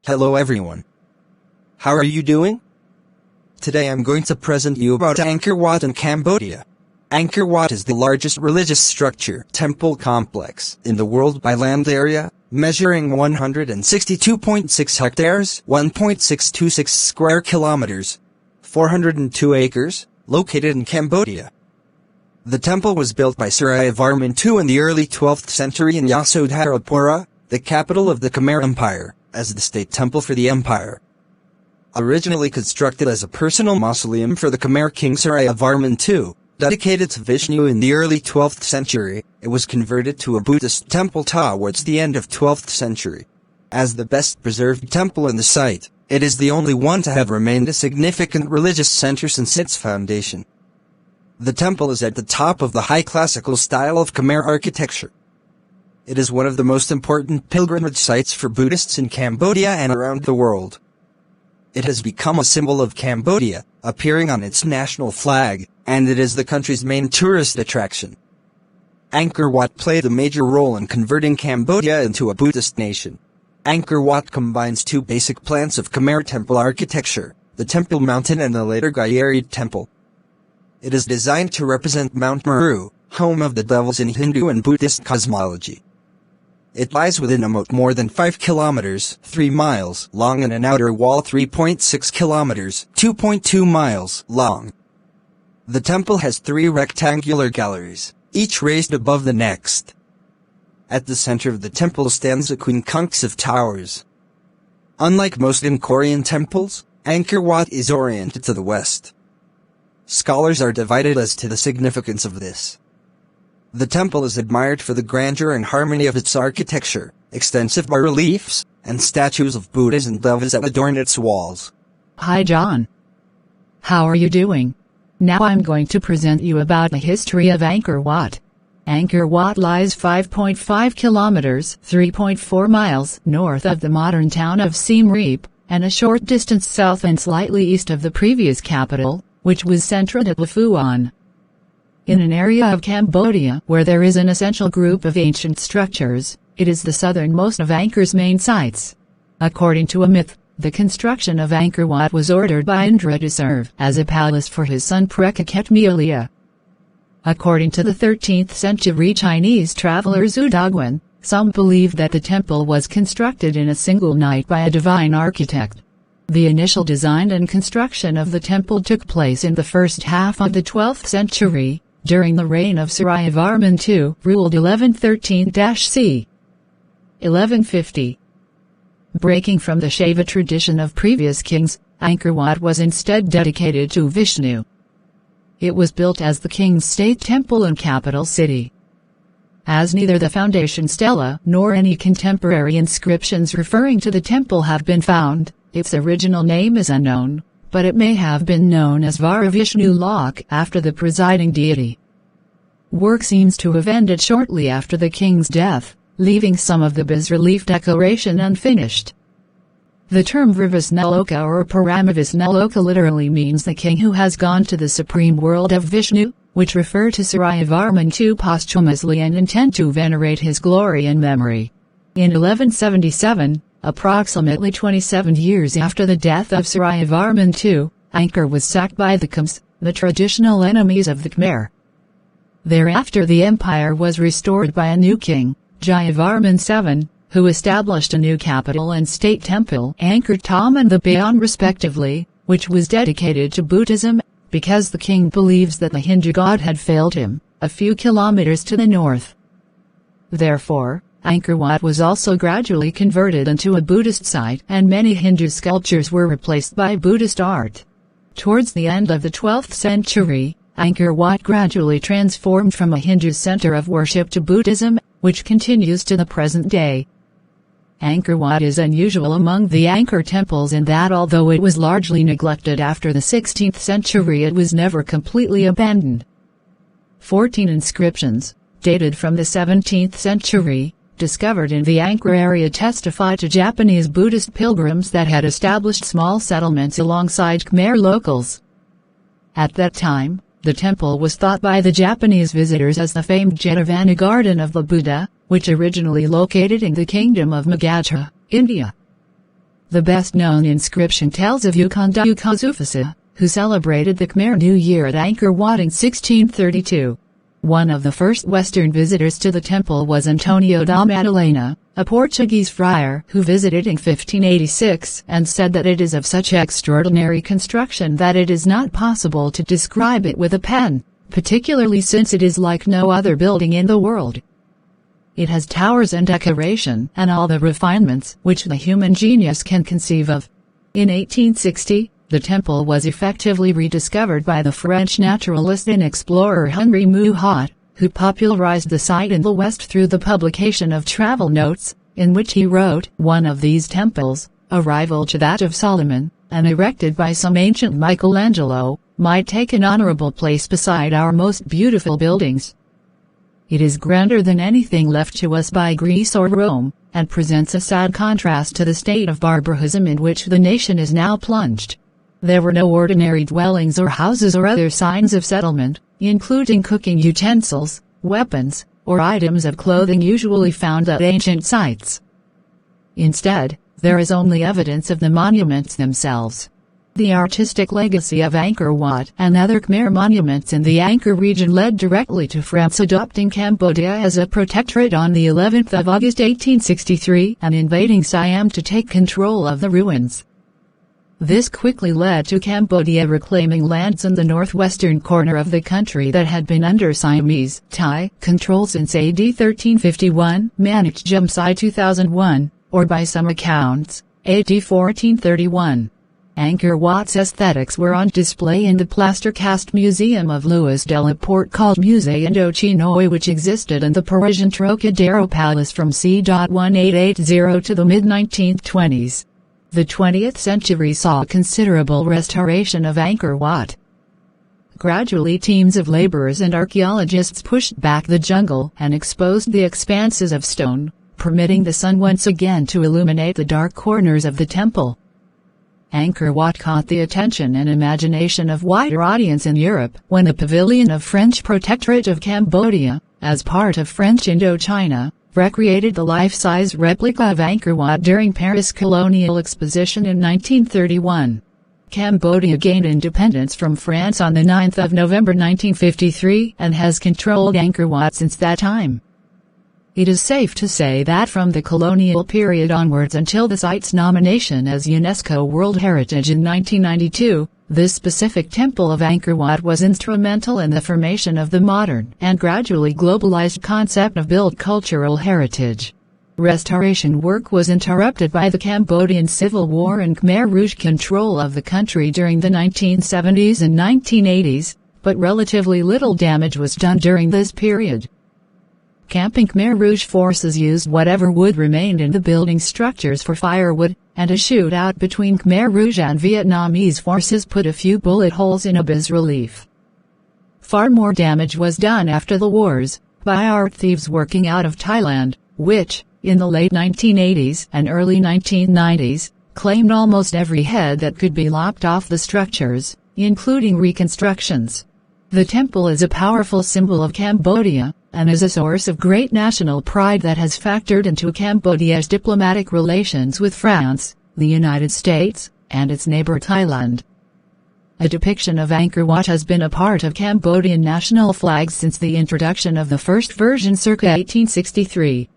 Hello everyone. How are you doing? Today I'm going to present you about Angkor Wat in Cambodia. Angkor Wat is the largest religious structure temple complex in the world by land area, measuring 162.6 hectares, 1.626 square kilometers, 402 acres, located in Cambodia. The temple was built by Sreyoun II in the early 12th century in Yasodharapura, the capital of the Khmer Empire, as the state temple for the empire. Originally constructed as a personal mausoleum for the Khmer king Sreyoun II, dedicated to Vishnu in the early 12th century, it was converted to a Buddhist temple towards the end of 12th century. As the best preserved temple in the site, it is the only one to have remained a significant religious center since its foundation. The temple is at the top of the high classical style of Khmer architecture. It is one of the most important pilgrimage sites for Buddhists in Cambodia and around the world. It has become a symbol of Cambodia, appearing on its national flag, and it is the country's main tourist attraction. Angkor Wat played a major role in converting Cambodia into a Buddhist nation. Angkor Wat combines two basic plans of Khmer temple architecture, the Temple Mountain and the later Gyerid Temple. It is designed to represent Mount Meru, home of the devils in Hindu and Buddhist cosmology. It lies within a moat more than 5 kilometers, 3 miles long and an outer wall 3.6 kilometers, 2.2 miles long. The temple has 3 rectangular galleries, each raised above the next. At the center of the temple stands a quincunx of towers. Unlike most Angkorian temples, Angkor Wat is oriented to the west. Scholars are divided as to the significance of this. The temple is admired for the grandeur and harmony of its architecture, extensive bas-reliefs, and statues of Buddhas and devas that adorn its walls. Hi John. How are you doing? Now I'm going to present you about the history of Angkor Wat. Angkor Wat lies 5.5 kilometers, 3.4 miles north of the modern town of Siem Reap, and a short distance south and slightly east of the previous capital, which was centered at Phuon. In an area of Cambodia where there is an essential group of ancient structures, it is the southernmost of Angkor's main sites. According to a myth, the construction of Angkor Wat was ordered by Indra to serve as a palace for his son Phrekakhet According to the 13th century Chinese traveler Zhu Daguan, some believe that the temple was constructed in a single night by a divine architect. The initial design and construction of the temple took place in the first half of the 12th century, during the reign of Sreyoun II, ruled 1113-c. 1150. Breaking from the Shaiva tradition of previous kings, Angkor Wat was instead dedicated to Vishnu. It was built as the king's state temple and capital city. As neither the foundation stela nor any contemporary inscriptions referring to the temple have been found, its original name is unknown, but it may have been known as Varavishnu Lok after the presiding deity. Work seems to have ended shortly after the king's death, leaving some of the bas-relief decoration unfinished. The term Vrivasneloka or Paramavisneloka literally means the king who has gone to the supreme world of Vishnu, which refer to Sreyoun II posthumously and intend to venerate his glory and memory. In 1177, approximately 27 years after the death of Sreyoun II, Angkor was sacked by the Khms, the traditional enemies of the Khmer. Thereafter the empire was restored by a new king, Jayavarman VII, who established a new capital and state temple, Angkor Thom and the Bayon respectively, which was dedicated to Buddhism, because the king believes that the Hindu god had failed him, a few kilometers to the north. Therefore, Angkor Wat was also gradually converted into a Buddhist site and many Hindu sculptures were replaced by Buddhist art. Towards the end of the 12th century, Angkor Wat gradually transformed from a Hindu center of worship to Buddhism, which continues to the present day. Angkor Wat is unusual among the Angkor temples in that although it was largely neglected after the 16th century, it was never completely abandoned. 14 inscriptions, dated from the 17th century, discovered in the Angkor area testify to Japanese Buddhist pilgrims that had established small settlements alongside Khmer locals. At that time, the temple was thought by the Japanese visitors as the famed Jetavana Garden of the Buddha, which originally located in the kingdom of Magadha, India. The best-known inscription tells of Ukanda Ukazufasa, who celebrated the Khmer New Year at Angkor Wat in 1632. One of the first Western visitors to the temple was Antonio da Madalena, a Portuguese friar who visited in 1586 and said that it is of such extraordinary construction that it is not possible to describe it with a pen, particularly since it is like no other building in the world. It has towers and decoration and all the refinements which the human genius can conceive of. In 1860, the temple was effectively rediscovered by the French naturalist and explorer Henri Mouhot, who popularized the site in the West through the publication of travel notes, in which he wrote, "One of these temples, a rival to that of Solomon, and erected by some ancient Michelangelo, might take an honorable place beside our most beautiful buildings. It is grander than anything left to us by Greece or Rome, and presents a sad contrast to the state of barbarism in which the nation is now plunged. There were no ordinary dwellings or houses or other signs of settlement, including cooking utensils, weapons, or items of clothing usually found at ancient sites. Instead, there is only evidence of the monuments themselves. The artistic legacy of Angkor Wat and other Khmer monuments in the Angkor region led directly to France adopting Cambodia as a protectorate on the 11th of August 1863 and invading Siam to take control of the ruins. This quickly led to Cambodia reclaiming lands in the northwestern corner of the country that had been under Siamese Thai control since AD 1351, Manik Jumsai 2001, or by some accounts, AD 1431. Angkor Wat's aesthetics were on display in the plaster cast museum of Louis de la Porte called Musée Indochinois, which existed in the Parisian Trocadero Palace from c. 1880 to the mid-1920s. The 20th century saw considerable restoration of Angkor Wat. Gradually teams of laborers and archaeologists pushed back the jungle and exposed the expanses of stone, permitting the sun once again to illuminate the dark corners of the temple. Angkor Wat caught the attention and imagination of wider audience in Europe when the Pavilion of French Protectorate of Cambodia, as part of French Indochina, recreated the life-size replica of Angkor Wat during Paris Colonial Exposition in 1931. Cambodia gained independence from France on the 9th of November 1953 and has controlled Angkor Wat since that time. It is safe to say that from the colonial period onwards until the site's nomination as UNESCO World Heritage in 1992, this specific temple of Angkor Wat was instrumental in the formation of the modern and gradually globalized concept of built cultural heritage. Restoration work was interrupted by the Cambodian Civil War and Khmer Rouge control of the country during the 1970s and 1980s, but relatively little damage was done during this period. Camping Khmer Rouge forces used whatever wood remained in the building structures for firewood, and a shootout between Khmer Rouge and Vietnamese forces put a few bullet holes in a bas-relief. Far more damage was done after the wars, by art thieves working out of Thailand, which, in the late 1980s and early 1990s, claimed almost every head that could be lopped off the structures, including reconstructions. The temple is a powerful symbol of Cambodia, and is a source of great national pride that has factored into Cambodia's diplomatic relations with France, the United States, and its neighbor Thailand. A depiction of Angkor Wat has been a part of Cambodian national flags since the introduction of the first version circa 1863.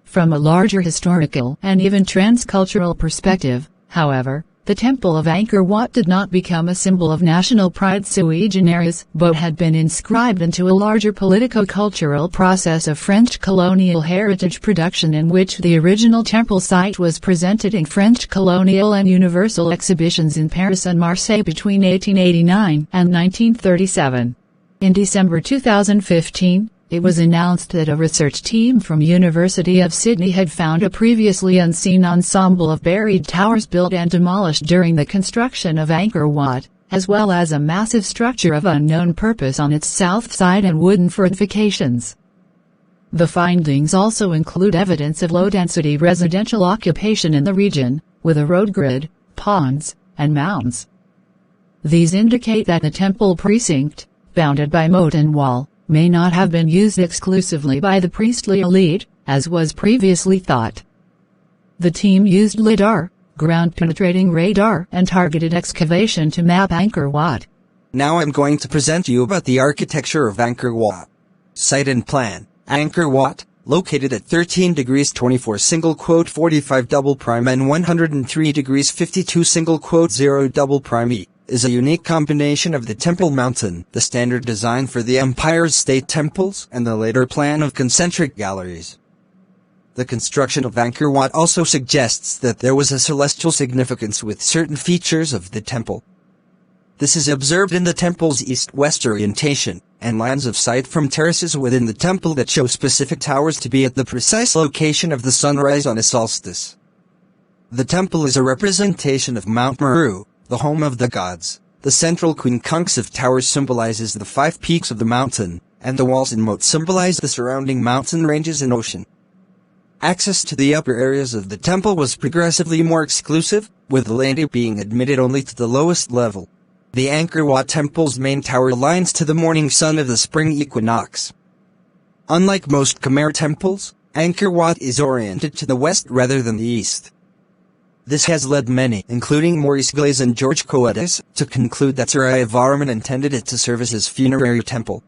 From a larger historical and even transcultural perspective, however, the Temple of Angkor Wat did not become a symbol of national pride sui generis, but had been inscribed into a larger politico-cultural process of French colonial heritage production in which the original temple site was presented in French colonial and universal exhibitions in Paris and Marseille between 1889 and 1937. In December 2015, it was announced that a research team from University of Sydney had found a previously unseen ensemble of buried towers built and demolished during the construction of Angkor Wat, as well as a massive structure of unknown purpose on its south side and wooden fortifications. The findings also include evidence of low-density residential occupation in the region, with a road grid, ponds, and mounds. These indicate that the temple precinct, bounded by moat and wall, may not have been used exclusively by the priestly elite, as was previously thought. The team used LIDAR, ground-penetrating radar, and targeted excavation to map Angkor Wat. Now I'm going to present you about the architecture of Angkor Wat. Site and plan. Angkor Wat, located at 13 degrees 24 single quote 45 double prime and 103 degrees 52 single quote 0 double prime E, is a unique combination of the Temple Mountain, the standard design for the Empire's state temples, and the later plan of concentric galleries. The construction of Angkor Wat also suggests that there was a celestial significance with certain features of the temple. This is observed in the temple's east-west orientation, and lines of sight from terraces within the temple that show specific towers to be at the precise location of the sunrise on a solstice. The temple is a representation of Mount Meru, the home of the gods. The central quincunx towers symbolizes the 5 peaks of the mountain, and the walls and moat symbolize the surrounding mountain ranges and ocean. Access to the upper areas of the temple was progressively more exclusive, with the laity being admitted only to the lowest level. The Angkor Wat temple's main tower aligns to the morning sun of the spring equinox. Unlike most Khmer temples, Angkor Wat is oriented to the west rather than the east. This has led many, including Maurice Glaze and George Coedes, to conclude that Sreyoun Varman intended it to serve as his funerary temple.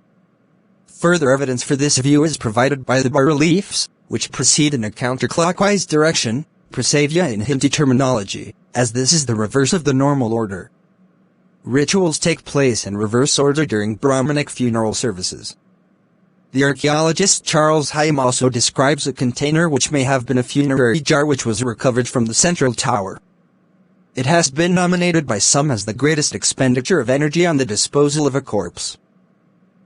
Further evidence for this view is provided by the bas-reliefs, which proceed in a counterclockwise direction, prasavya in Hindi terminology, as this is the reverse of the normal order. Rituals take place in reverse order during Brahmanic funeral services. The archaeologist Charles Haim also describes a container which may have been a funerary jar which was recovered from the central tower. It has been nominated by some as the greatest expenditure of energy on the disposal of a corpse.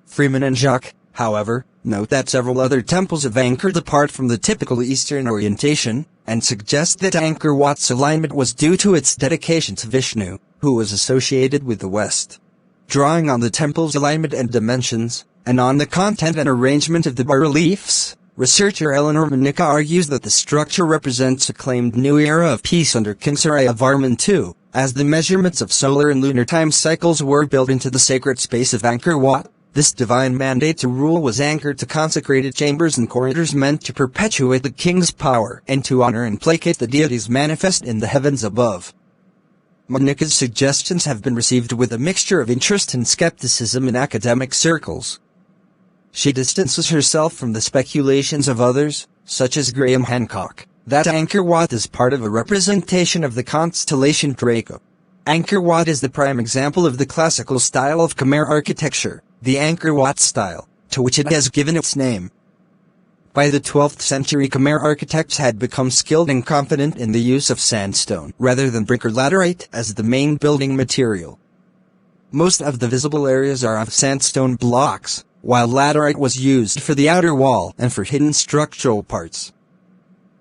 Freeman and Jacques, however, note that several other temples have anchored apart from the typical Eastern orientation, and suggest that Angkor Wat's alignment was due to its dedication to Vishnu, who was associated with the West. Drawing on the temple's alignment and dimensions, and on the content and arrangement of the bas-reliefs, researcher Eleanor Manica argues that the structure represents a claimed new era of peace under King Sreyoun Varman II, as the measurements of solar and lunar time cycles were built into the sacred space of Angkor Wat. This divine mandate to rule was anchored to consecrated chambers and corridors meant to perpetuate the king's power and to honor and placate the deities manifest in the heavens above. Manica's suggestions have been received with a mixture of interest and skepticism in academic circles. She distances herself from the speculations of others, such as Graham Hancock, that Angkor Wat is part of a representation of the constellation Draco. Angkor Wat is the prime example of the classical style of Khmer architecture, the Angkor Wat style, to which it has given its name. By the 12th century, Khmer architects had become skilled and confident in the use of sandstone rather than brick or laterite as the main building material. Most of the visible areas are of sandstone blocks, while laterite was used for the outer wall and for hidden structural parts.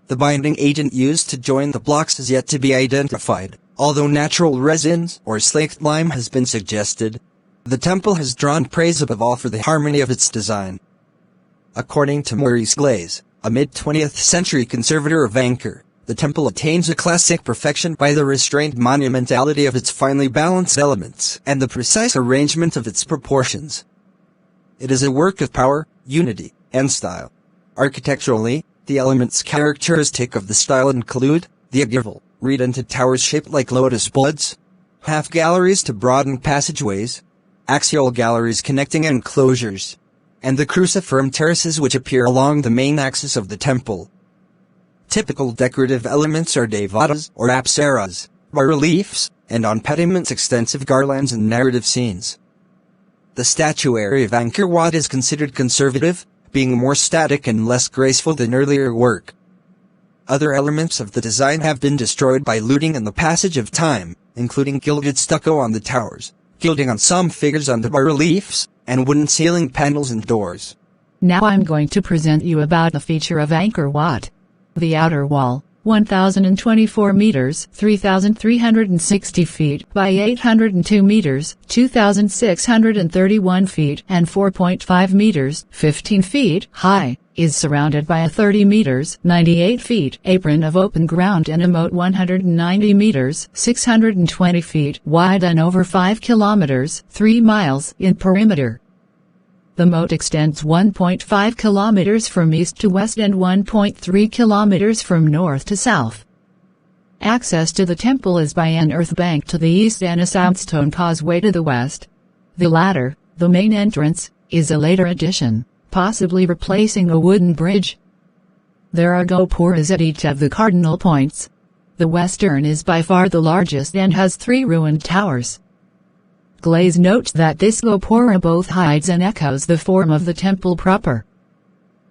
The binding agent used to join the blocks is yet to be identified, although natural resins or slaked lime has been suggested. The temple has drawn praise above all for the harmony of its design. According to Maurice Glaze, a mid-20th century conservator of Angkor, the temple attains a classic perfection by the restrained monumentality of its finely balanced elements and the precise arrangement of its proportions. It is a work of power, unity, and style. Architecturally, the elements characteristic of the style include the ogival, redented towers shaped like lotus buds, half galleries to broaden passageways, axial galleries connecting enclosures, and the cruciform terraces which appear along the main axis of the temple. Typical decorative elements are devatas or apsaras, bas-reliefs, and on pediments extensive garlands and narrative scenes. The statuary of Angkor Wat is considered conservative, being more static and less graceful than earlier work. Other elements of the design have been destroyed by looting and the passage of time, including gilded stucco on the towers, gilding on some figures on the bas-reliefs, and wooden ceiling panels and doors. Now I'm going to present you about the feature of Angkor Wat. The outer wall, 1,024 meters, 3,360 feet by 802 meters, 2,631 feet and 4.5 meters, 15 feet high, is surrounded by a 30 meters, 98 feet apron of open ground and a moat 190 meters, 620 feet wide and over 5 kilometers, 3 miles in perimeter. The moat extends 1.5 kilometers from east to west and 1.3 kilometers from north to south. Access to the temple is by an earth bank to the east and a sandstone causeway to the west. The latter, the main entrance, is a later addition, possibly replacing a wooden bridge. There are gopuras at each of the cardinal points. The western is by far the largest and has 3 ruined towers. Glaze notes that this gopura both hides and echoes the form of the temple proper.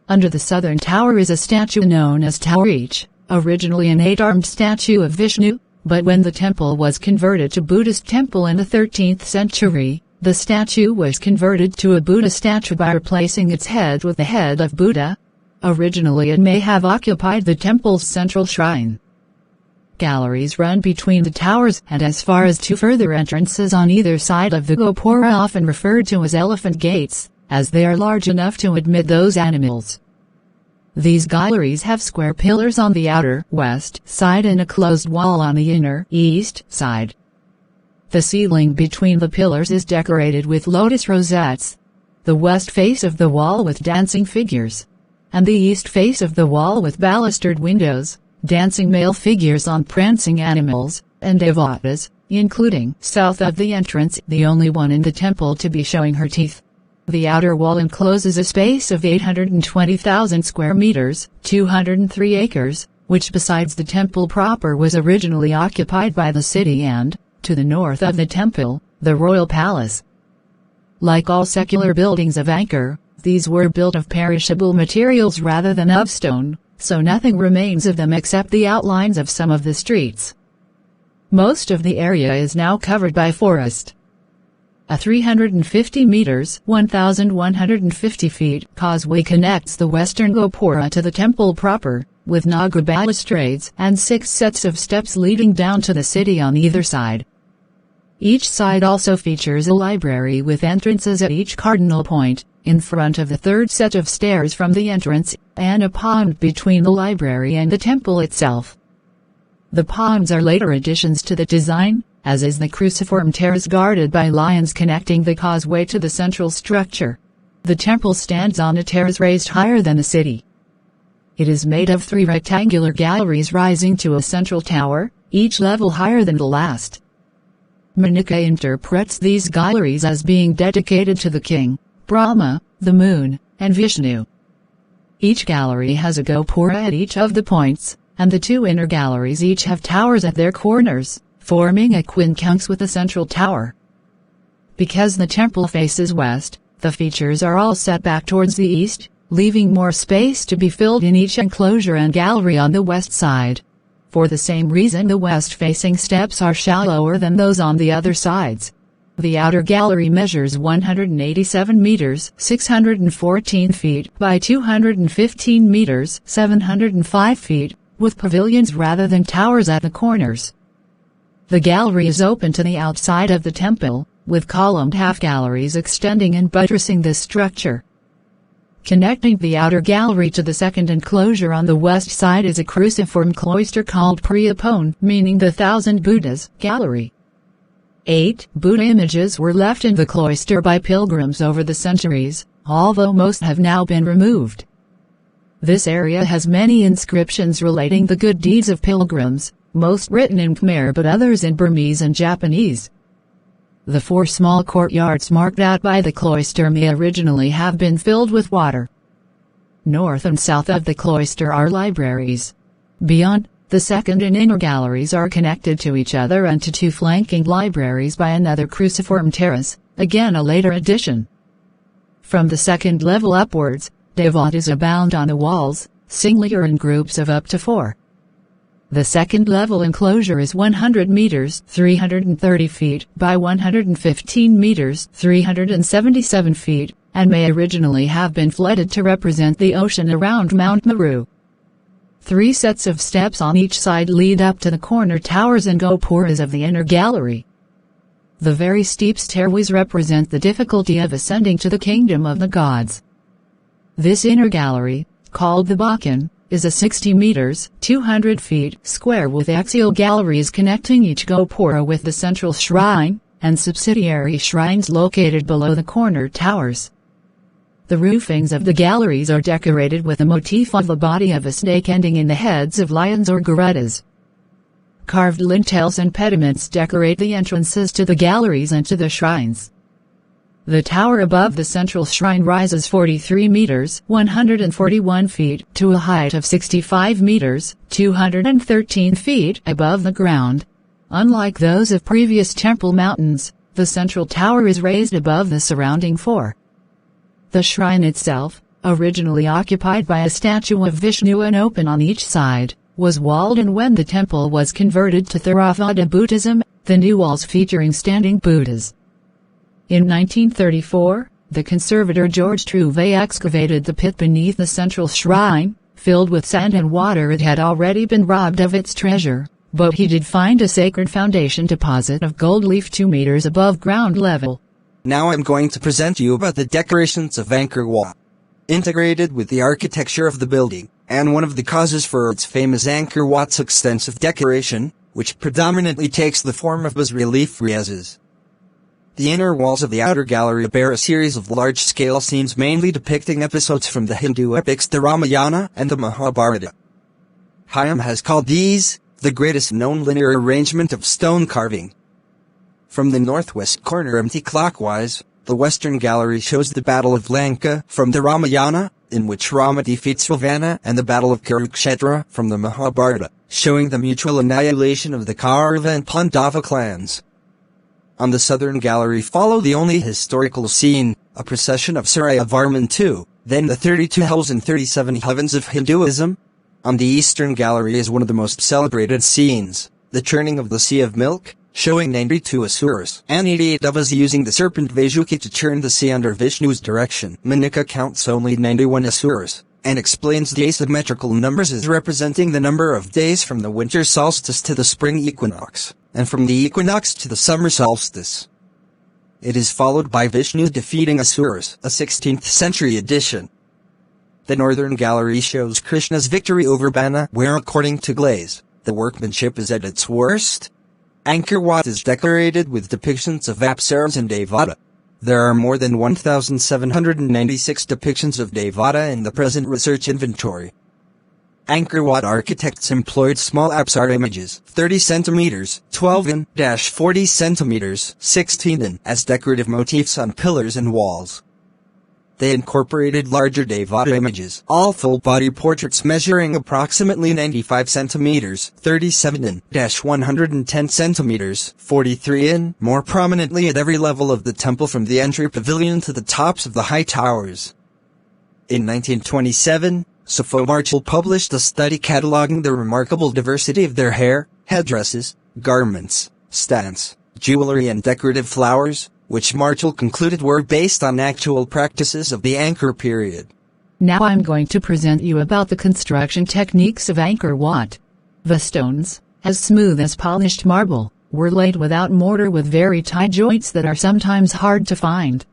Under the southern tower is a statue known as Taurich, originally an 8-armed statue of Vishnu, but when the temple was converted to Buddhist temple in the 13th century, the statue was converted to a Buddha statue by replacing its head with the head of Buddha. Originally it may have occupied the temple's central shrine. Galleries run between the towers and as far as 2 further entrances on either side of the gopura, often referred to as elephant gates, as they are large enough to admit those animals. These galleries have square pillars on the outer west side and a closed wall on the inner east side. The ceiling between the pillars is decorated with lotus rosettes. The west face of the wall with dancing figures, and the east face of the wall with balustered windows, dancing male figures on prancing animals, and devatas, including, south of the entrance, the only one in the temple to be showing her teeth. The outer wall encloses a space of 820,000 square meters, 203 acres, which besides the temple proper was originally occupied by the city and, to the north of the temple, the royal palace. Like all secular buildings of Angkor, these were built of perishable materials rather than of stone, so nothing remains of them except the outlines of some of the streets. Most of the area is now covered by forest. A 350 meters 1,150 feet causeway connects the western gopura to the temple proper, with Naga balustrades and 6 sets of steps leading down to the city on either side. Each side also features a library with entrances at each cardinal point, in front of the 3rd set of stairs from the entrance, and a pond between the library and the temple itself. The ponds are later additions to the design, as is the cruciform terrace guarded by lions connecting the causeway to the central structure. The temple stands on a terrace raised higher than the city. It is made of 3 rectangular galleries rising to a central tower, each level higher than the last. Manika interprets these galleries as being dedicated to the king, Brahma, the moon, and Vishnu. Each gallery has a gopura at each of the points, and the 2 inner galleries each have towers at their corners, forming a quincunx with a central tower. Because the temple faces west, the features are all set back towards the east, leaving more space to be filled in each enclosure and gallery on the west side. For the same reason the west-facing steps are shallower than those on the other sides. The outer gallery measures 187 meters 614 feet by 215 meters 705 feet, with pavilions rather than towers at the corners. The gallery is open to the outside of the temple, with columned half-galleries extending and buttressing this structure. Connecting the outer gallery to the second enclosure on the west side is a cruciform cloister called Priyapon, meaning the Thousand Buddhas gallery. 8 Buddha images were left in the cloister by pilgrims over the centuries, although most have now been removed. This area has many inscriptions relating the good deeds of pilgrims, most written in Khmer but others in Burmese and Japanese. The 4 small courtyards marked out by the cloister may originally have been filled with water. North and south of the cloister are libraries. Beyond, the second and inner galleries are connected to each other and to 2 flanking libraries by another cruciform terrace, again a later addition. From the second level upwards, devatas abound on the walls, singly or in groups of up to 4. The second level enclosure is 100 meters 330 feet by 115 meters 377 feet, and may originally have been flooded to represent the ocean around Mount Meru. 3 sets of steps on each side lead up to the corner towers and gopuras of the inner gallery. The very steep stairways represent the difficulty of ascending to the kingdom of the gods. This inner gallery, called the Bakken, is a 60 meters 200 feet square with axial galleries connecting each gopura with the central shrine, and subsidiary shrines located below the corner towers. The roofings of the galleries are decorated with a motif of the body of a snake ending in the heads of lions or garudas. Carved lintels and pediments decorate the entrances to the galleries and to the shrines. The tower above the central shrine rises 43 meters, 141 feet, to a height of 65 meters, 213 feet above the ground. Unlike those of previous temple mountains, the central tower is raised above the surrounding four. The shrine itself, originally occupied by a statue of Vishnu and open on each side, was walled, and when the temple was converted to Theravada Buddhism, the new walls featuring standing Buddhas. In 1934, the conservator George Trouvé excavated the pit beneath the central shrine, filled with sand and water. It had already been robbed of its treasure, but he did find a sacred foundation deposit of gold leaf 2 meters above ground level. Now I'm going to present you about the decorations of Angkor Wat. Integrated with the architecture of the building, and one of the causes for its famous Angkor Wat's extensive decoration, which predominantly takes the form of bas-relief friezes. The inner walls of the outer gallery bear a series of large-scale scenes mainly depicting episodes from the Hindu epics the Ramayana and the Mahabharata. Hayam has called these the greatest known linear arrangement of stone carving. From the northwest corner anti-clockwise, the western gallery shows the Battle of Lanka from the Ramayana, in which Rama defeats Ravana, and the Battle of Kurukshetra from the Mahabharata, showing the mutual annihilation of the Kaurava and Pandava clans. On the southern gallery follow the only historical scene, a procession of Surya Varman II, then the 32 hells and 37 heavens of Hinduism. On the eastern gallery is one of the most celebrated scenes, the churning of the Sea of Milk, showing 92 asuras and 88 devas using the serpent Vaisuki to churn the sea under Vishnu's direction. Manika counts only 91 asuras, and explains the asymmetrical numbers as representing the number of days from the winter solstice to the spring equinox, and from the equinox to the summer solstice. It is followed by Vishnu defeating asuras, a 16th century edition. The northern gallery shows Krishna's victory over Bana, where according to Glaze, the workmanship is at its worst. Angkor Wat is decorated with depictions of Apsaras and Devata. There are more than 1,796 depictions of Devata in the present research inventory. Angkor Wat architects employed small Apsara images, 30 cm, 12 in, 40 cm, 16 in, as decorative motifs on pillars and walls. They incorporated larger Devata images, all full-body portraits measuring approximately 95 cm, 37 in, 110 cm, 43 in, more prominently at every level of the temple from the entry pavilion to the tops of the high towers. In 1927, Safo Marchal published a study cataloging the remarkable diversity of their hair, headdresses, garments, stance, jewelry and decorative flowers, which Marchal concluded were based on actual practices of the Angkor period. Now I'm going to present you about the construction techniques of Angkor Wat. The stones, as smooth as polished marble, were laid without mortar with very tight joints that are sometimes hard to find.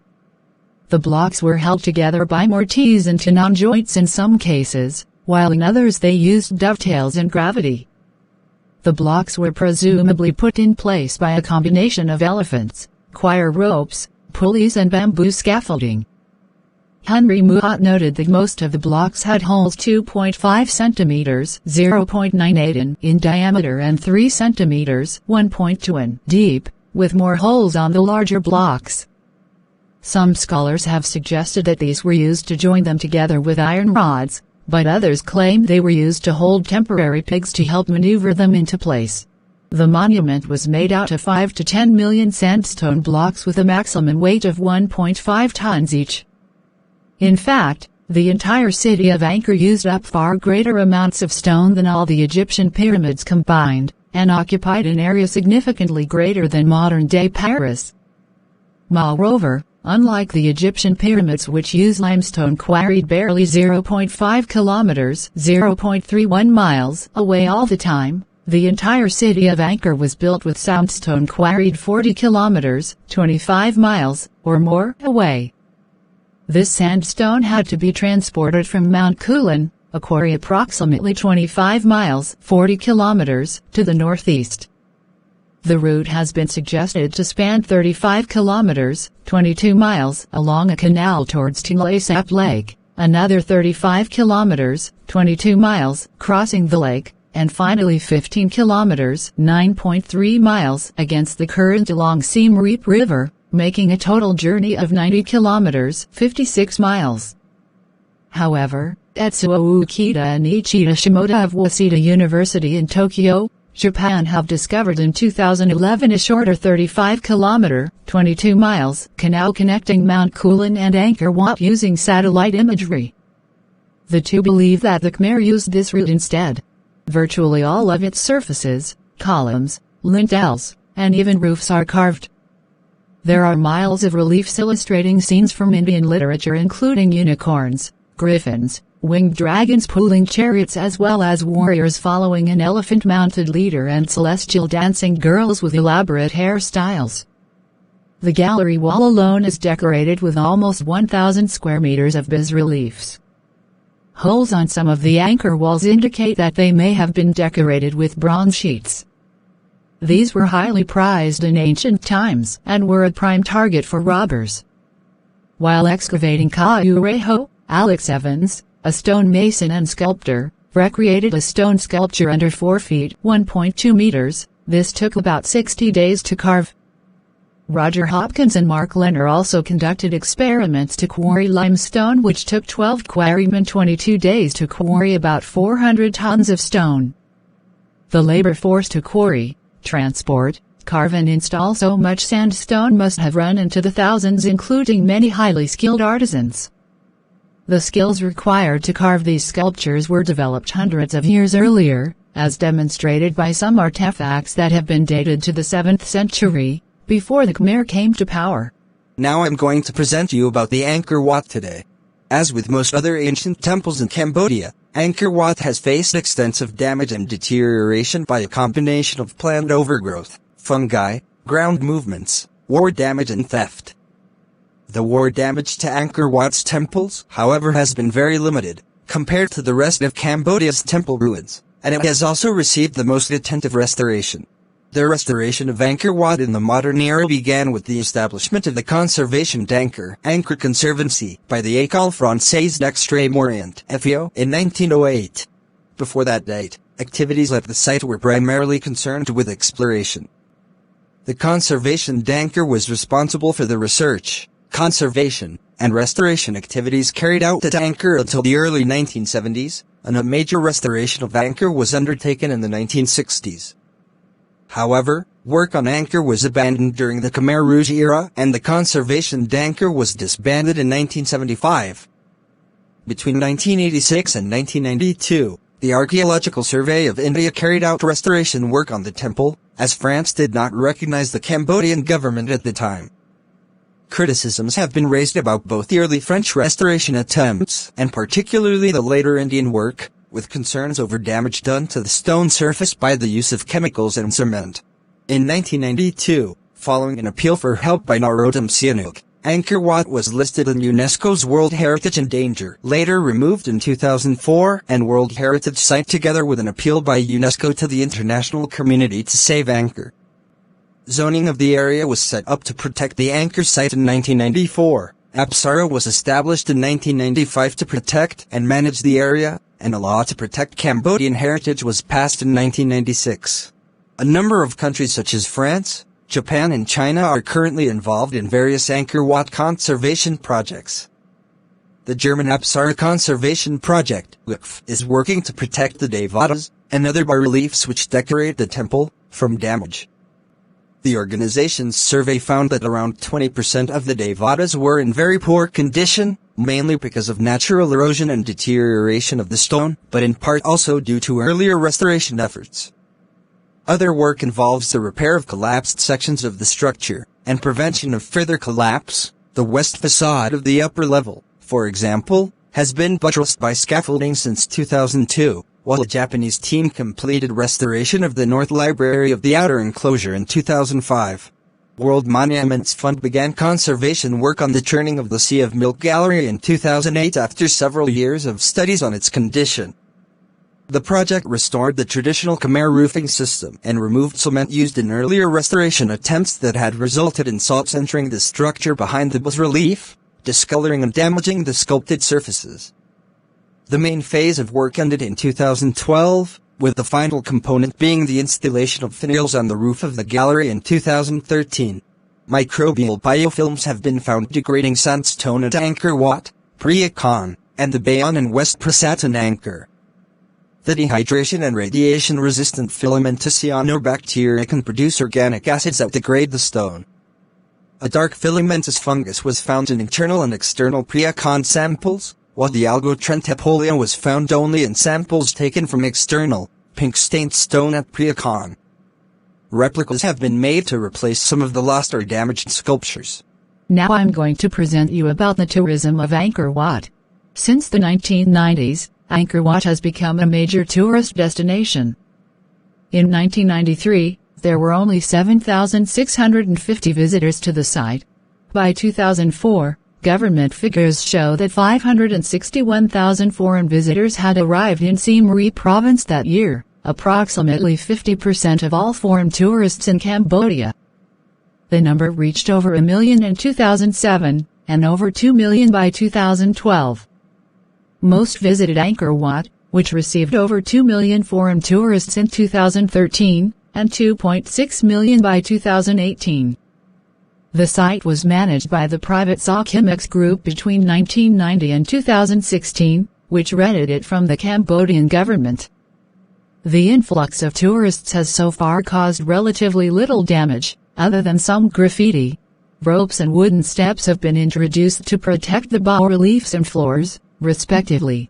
The blocks were held together by mortise and tenon joints in some cases, while in others they used dovetails and gravity. The blocks were presumably put in place by a combination of elephants, choir ropes, pulleys and bamboo scaffolding. Henry Muhat noted that most of the blocks had holes 2.5 centimeters (0.98 in diameter and 3 centimeters (1.2 in) deep, with more holes on the larger blocks. Some scholars have suggested that these were used to join them together with iron rods, but others claim they were used to hold temporary pegs to help maneuver them into place. The monument was made out of 5 to 10 million sandstone blocks with a maximum weight of 1.5 tons each. In fact, the entire city of Angkor used up far greater amounts of stone than all the Egyptian pyramids combined, and occupied an area significantly greater than modern-day Paris. Moreover, unlike the Egyptian pyramids which use limestone quarried barely 0.5 kilometers (0.31 miles) away all the time, the entire city of Angkor was built with sandstone quarried 40 kilometers (25 miles) or more away. This sandstone had to be transported from Mount Kulin, a quarry approximately 25 miles (40 kilometers) to the northeast. The route has been suggested to span 35 kilometers (22 miles) along a canal towards Tinglay Sap Lake, another 35 kilometers (22 miles) crossing the lake, and finally 15 kilometers (9.3 miles) against the current along Siem Reap River, making a total journey of 90 kilometers (56 miles). However, Etsuo Ukita and Ichida Shimoda of Waseda University in Tokyo, Japan have discovered in 2011 a shorter 35-kilometer (22 miles) canal connecting Mount Kulin and Angkor Wat using satellite imagery. The two believe that the Khmer used this route instead. Virtually all of its surfaces, columns, lintels, and even roofs are carved. There are miles of reliefs illustrating scenes from Indian literature including unicorns, griffins, winged dragons pulling chariots as well as warriors following an elephant-mounted leader and celestial dancing girls with elaborate hairstyles. The gallery wall alone is decorated with almost 1,000 square meters of bas-reliefs. Holes on some of the Angkor walls indicate that they may have been decorated with bronze sheets. These were highly prized in ancient times and were a prime target for robbers. While excavating Ka'ureho, Alex Evans, a stonemason and sculptor, recreated a stone sculpture under 4 feet (1.2 meters). This took about 60 days to carve. Roger Hopkins and Mark Lenner also conducted experiments to quarry limestone, which took 12 quarrymen 22 days to quarry about 400 tons of stone. The labor force to quarry, transport, carve and install so much sandstone must have run into the thousands, including many highly skilled artisans. The skills required to carve these sculptures were developed hundreds of years earlier, as demonstrated by some artifacts that have been dated to the 7th century, before the Khmer came to power. Now I'm going to present you about the Angkor Wat today. As with most other ancient temples in Cambodia, Angkor Wat has faced extensive damage and deterioration by a combination of plant overgrowth, fungi, ground movements, war damage and theft. The war damage to Angkor Wat's temples, however, has been very limited, compared to the rest of Cambodia's temple ruins, and it has also received the most attentive restoration. The restoration of Angkor Wat in the modern era began with the establishment of the Conservation d'Angkor Angkor Conservancy by the École Française d'Extrême-Orient (FEO) in 1908. Before that date, activities at the site were primarily concerned with exploration. The Conservation d'Angkor was responsible for the research, conservation, and restoration activities carried out at Angkor until the early 1970s, and a major restoration of Angkor was undertaken in the 1960s. However, work on Angkor was abandoned during the Khmer Rouge era and the Conservation d'Angkor was disbanded in 1975. Between 1986 and 1992, the Archaeological Survey of India carried out restoration work on the temple, as France did not recognize the Cambodian government at the time. Criticisms have been raised about both the early French restoration attempts and particularly the later Indian work, with concerns over damage done to the stone surface by the use of chemicals and cement. In 1992, following an appeal for help by Narotam Sihanouk, Angkor Wat was listed in UNESCO's World Heritage in Danger, later removed in 2004, and World Heritage Site together with an appeal by UNESCO to the international community to save Angkor. Zoning of the area was set up to protect the Angkor site in 1994. Apsara was established in 1995 to protect and manage the area, and a law to protect Cambodian heritage was passed in 1996. A number of countries such as France, Japan and China are currently involved in various Angkor Wat conservation projects. The German Apsara Conservation Project is working to protect the Devatas and other bas-reliefs which decorate the temple from damage. The organization's survey found that around 20% of the Devatas were in very poor condition, mainly because of natural erosion and deterioration of the stone, but in part also due to earlier restoration efforts. Other work involves the repair of collapsed sections of the structure, and prevention of further collapse. The west facade of the upper level, for example, has been buttressed by scaffolding since 2002, while a Japanese team completed restoration of the North Library of the outer enclosure in 2005. World Monuments Fund began conservation work on the Churning of the Sea of Milk Gallery in 2008 after several years of studies on its condition. The project restored the traditional Khmer roofing system and removed cement used in earlier restoration attempts that had resulted in salts entering the structure behind the bas-relief, discoloring and damaging the sculpted surfaces. The main phase of work ended in 2012, with the final component being the installation of finials on the roof of the gallery in 2013. Microbial biofilms have been found degrading sandstone at Angkor Wat, Preah Khan, and the Bayon in West Prasat in Angkor. The dehydration and radiation-resistant filamentous cyanobacteria can produce organic acids that degrade the stone. A dark filamentous fungus was found in internal and external Preah Khan samples, while the Algotrentipolia was found only in samples taken from external, pink-stained stone at Preah Khan. Replicas have been made to replace some of the lost or damaged sculptures. Now I'm going to present you about the tourism of Angkor Wat. Since the 1990s, Angkor Wat has become a major tourist destination. In 1993, there were only 7,650 visitors to the site. By 2004, government figures show that 561,000 foreign visitors had arrived in Siem Reap province that year, approximately 50% of all foreign tourists in Cambodia. The number reached over 1 million in 2007, and over 2 million by 2012. Most visited Angkor Wat, which received over 2 million foreign tourists in 2013, and 2.6 million by 2018. The site was managed by the private Sakimex Group between 1990 and 2016, which rented it from the Cambodian government. The influx of tourists has so far caused relatively little damage, other than some graffiti. Ropes and wooden steps have been introduced to protect the bas-reliefs and floors, respectively.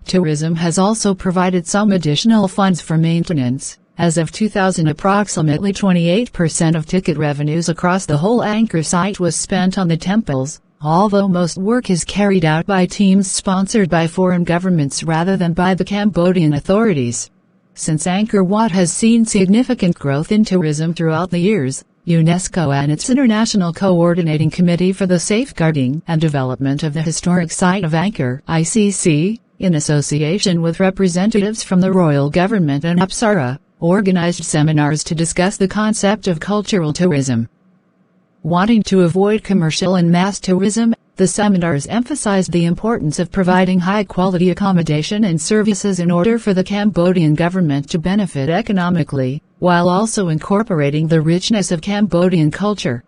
Tourism has also provided some additional funds for maintenance. As of 2000, approximately 28% of ticket revenues across the whole Angkor site was spent on the temples, although most work is carried out by teams sponsored by foreign governments rather than by the Cambodian authorities. Since Angkor Wat has seen significant growth in tourism throughout the years, UNESCO and its International Coordinating Committee for the Safeguarding and Development of the Historic Site of Angkor (ICC), in association with representatives from the royal government and Apsara, organized seminars to discuss the concept of cultural tourism. Wanting to avoid commercial and mass tourism, the seminars emphasized the importance of providing high-quality accommodation and services in order for the Cambodian government to benefit economically, while also incorporating the richness of Cambodian culture.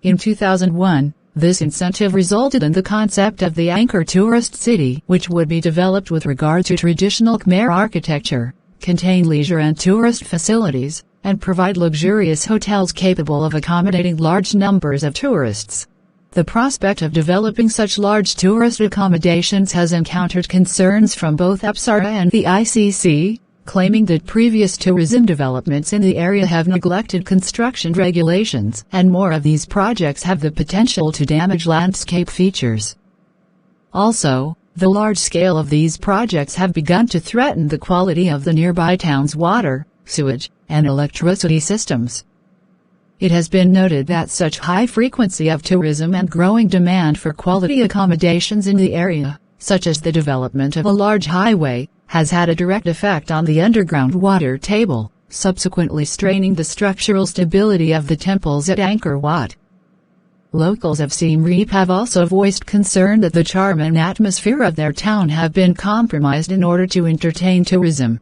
In 2001, this incentive resulted in the concept of the Angkor Tourist City, which would be developed with regard to traditional Khmer architecture, contain leisure and tourist facilities, and provide luxurious hotels capable of accommodating large numbers of tourists. The prospect of developing such large tourist accommodations has encountered concerns from both Apsara and the ICC, claiming that previous tourism developments in the area have neglected construction regulations, and more of these projects have the potential to damage landscape features. Also, the large scale of these projects have begun to threaten the quality of the nearby town's water, sewage, and electricity systems. It has been noted that such high frequency of tourism and growing demand for quality accommodations in the area, such as the development of a large highway, has had a direct effect on the underground water table, subsequently straining the structural stability of the temples at Angkor Wat. Locals of Siem Reap have also voiced concern that the charm and atmosphere of their town have been compromised in order to entertain tourism.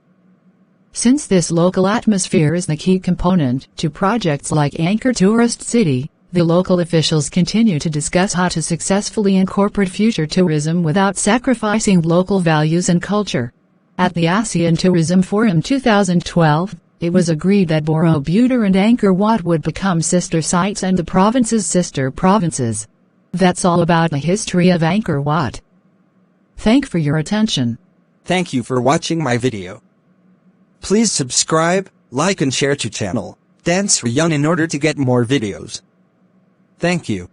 Since this local atmosphere is the key component to projects like Angkor Tourist City, the local officials continue to discuss how to successfully incorporate future tourism without sacrificing local values and culture. At the ASEAN Tourism Forum 2012, it was agreed that Borobudur and Angkor Wat would become sister sites and the provinces sister provinces. That's all about the history of Angkor Wat. Thank you for your attention. Thank you for watching my video. Please subscribe, like and share to channel, Dan Sreyoun in order to get more videos. Thank you.